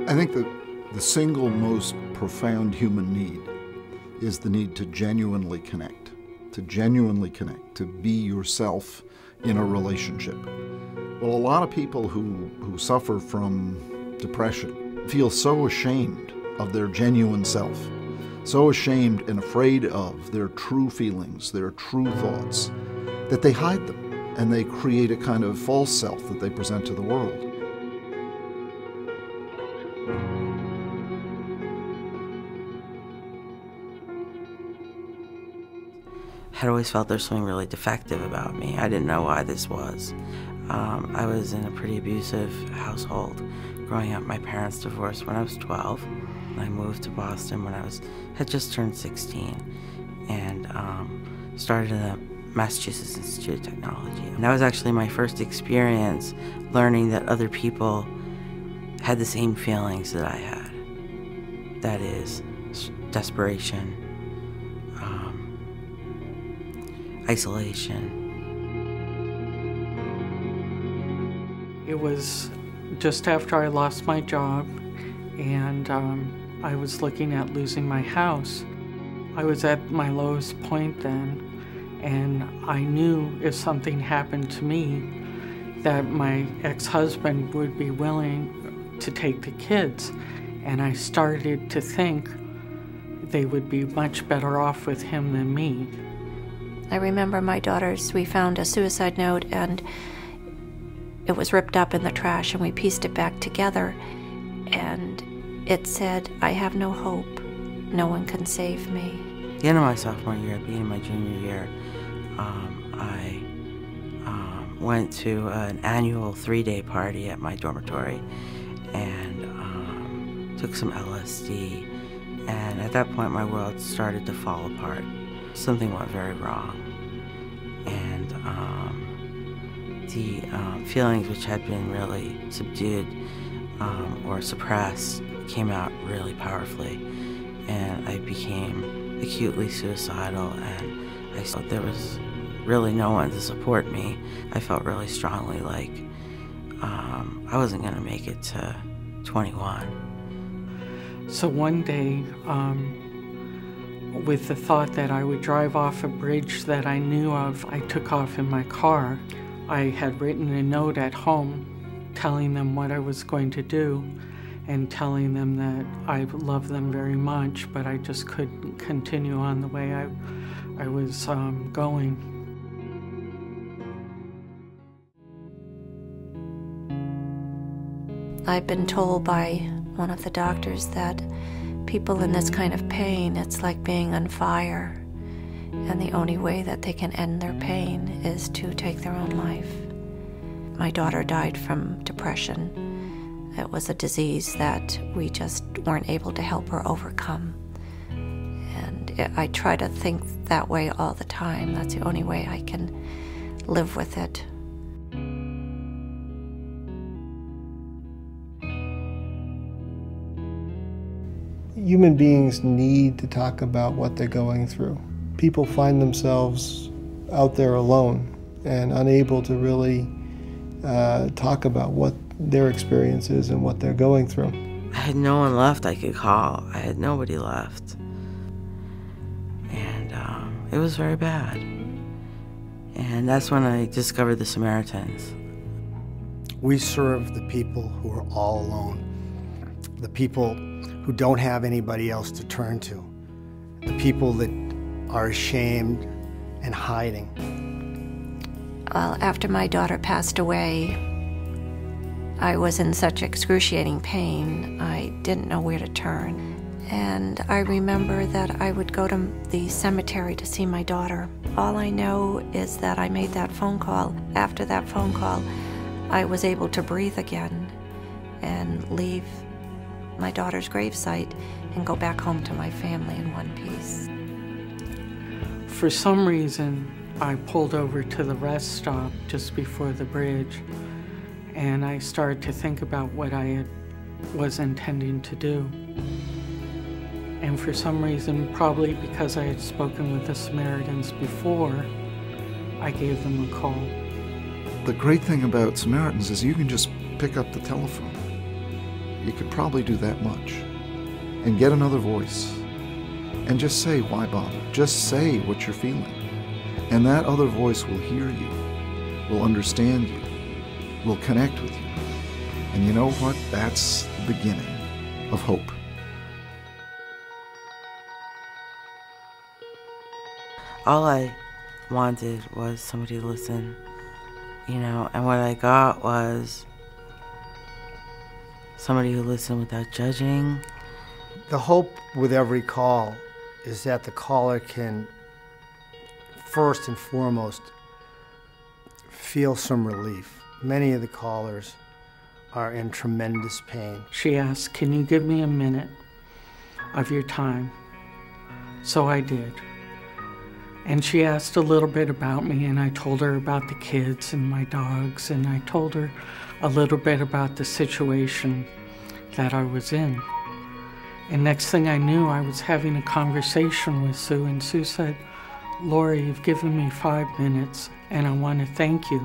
I think that the single most profound human need is the need to genuinely connect, to be yourself in a relationship. Well, a lot of people who suffer from depression feel so ashamed of their genuine self, so ashamed and afraid of their true feelings, their true thoughts, that they hide them and they create a kind of false self that they present to the world. I had always felt there's something really defective about me. I didn't know why this was. I was in a pretty abusive household. Growing up, my parents divorced when I was 12. I moved to Boston when I had just turned 16 and started at the Massachusetts Institute of Technology. And that was actually my first experience learning that other people had the same feelings that I had. That is, desperation, isolation. It was just after I lost my job and I was looking at losing my house. I was at my lowest point then, and I knew if something happened to me that my ex-husband would be willing to take the kids, and I started to think they would be much better off with him than me. I remember we found a suicide note and it was ripped up in the trash, and we pieced it back together, and it said, "I have no hope. No one can save me." At the end of my sophomore year, at the beginning of my junior year, I went to an annual 3-day party at my dormitory and took some LSD, and at that point my world started to fall apart. Something went very wrong, and the feelings which had been really subdued or suppressed came out really powerfully, and I became acutely suicidal, and I thought there was really no one to support me. I felt really strongly like I wasn't going to make it to 21. So one day, with the thought that I would drive off a bridge that I knew of, I took off in my car. I had written a note at home telling them what I was going to do and telling them that I loved them very much, but I just couldn't continue on the way I was going. I've been told by one of the doctors that people in this kind of pain, it's like being on fire, and the only way that they can end their pain is to take their own life. My daughter died from depression. It was a disease that we just weren't able to help her overcome. And I try to think that way all the time. That's the only way I can live with it. Human beings need to talk about what they're going through. People find themselves out there alone and unable to really talk about what their experience is and what they're going through. I had no one left I could call. I had nobody left. And it was very bad. And that's when I discovered the Samaritans. We serve the people who are all alone, the people who don't have anybody else to turn to, the people that are ashamed and hiding. Well, after my daughter passed away, I was in such excruciating pain, I didn't know where to turn. And I remember that I would go to the cemetery to see my daughter. All I know is that I made that phone call. After that phone call, I was able to breathe again and leave my daughter's gravesite and go back home to my family in one piece. For some reason, I pulled over to the rest stop just before the bridge, and I started to think about what I was intending to do. And for some reason, probably because I had spoken with the Samaritans before, I gave them a call. The great thing about Samaritans is you can just pick up the telephone. You could probably do that much and get another voice and just say, why bother? Just say what you're feeling. And that other voice will hear you, will understand you, will connect with you. And you know what? That's the beginning of hope. All I wanted was somebody to listen, and what I got was somebody who listened without judging. The hope with every call is that the caller can, first and foremost, feel some relief. Many of the callers are in tremendous pain. She asked, "Can you give me a minute of your time?" So I did. And she asked a little bit about me, and I told her about the kids and my dogs, and I told her a little bit about the situation that I was in. And next thing I knew, I was having a conversation with Sue, and Sue said, "Lori, you've given me 5 minutes, and I want to thank you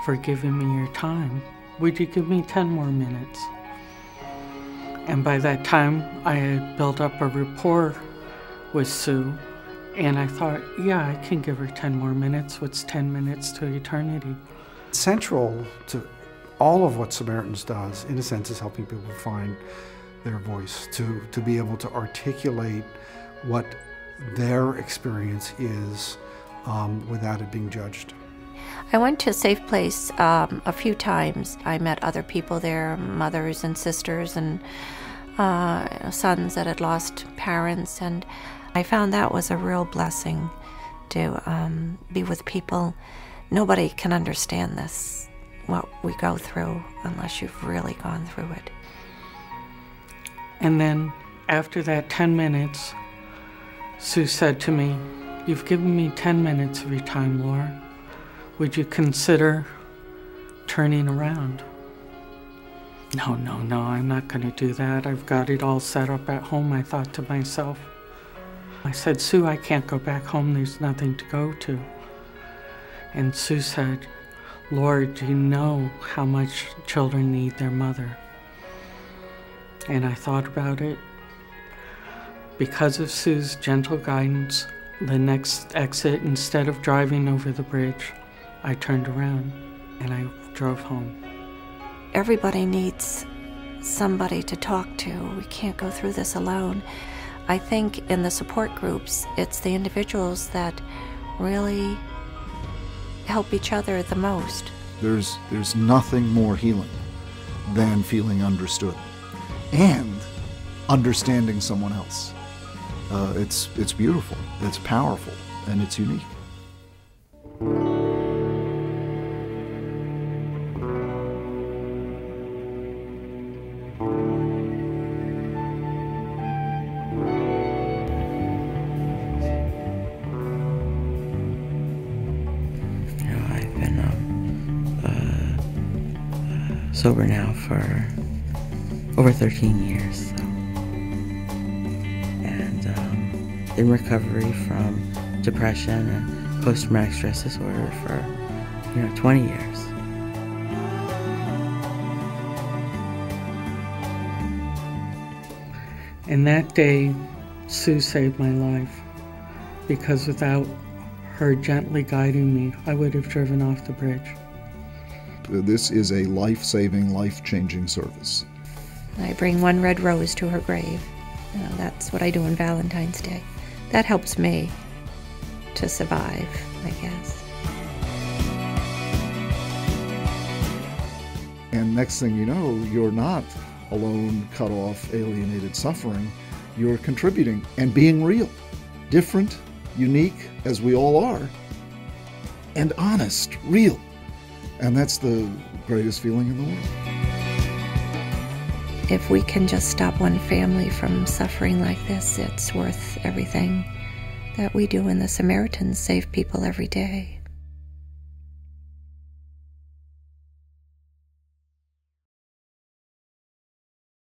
for giving me your time. Would you give me 10 more minutes?" And by that time, I had built up a rapport with Sue, and I thought, yeah, I can give her 10 more minutes. What's 10 minutes to eternity? Central to all of what Samaritans does, in a sense, is helping people find their voice, to be able to articulate what their experience is without it being judged. I went to a safe place a few times. I met other people there, mothers and sisters and sons that had lost parents, and I found that was a real blessing to be with people. Nobody can understand this, what we go through, unless you've really gone through it. And then after that 10 minutes, Sue said to me, "You've given me 10 minutes of your time, Laura. Would you consider turning around?" No, I'm not going to do that. I've got it all set up at home, I thought to myself. I said, "Sue, I can't go back home. There's nothing to go to." And Sue said, "Laura, do you know how much children need their mother?" And I thought about it. Because of Sue's gentle guidance, the next exit, instead of driving over the bridge, I turned around and I drove home. Everybody needs somebody to talk to. We can't go through this alone. I think in the support groups, it's the individuals that really help each other the most. There's nothing more healing than feeling understood and understanding someone else. It's beautiful, it's powerful, and it's unique. Sober now for over 13 years, and in recovery from depression and post-traumatic stress disorder for 20 years. And that day, Sue saved my life, because without her gently guiding me, I would have driven off the bridge. This is a life-saving, life-changing service. I bring one red rose to her grave. That's what I do on Valentine's Day. That helps me to survive, I guess. And next thing you know, you're not alone, cut off, alienated, suffering. You're contributing and being real, different, unique, as we all are, and honest, real. And that's the greatest feeling in the world. If we can just stop one family from suffering like this, it's worth everything that we do in the Samaritans save people every day.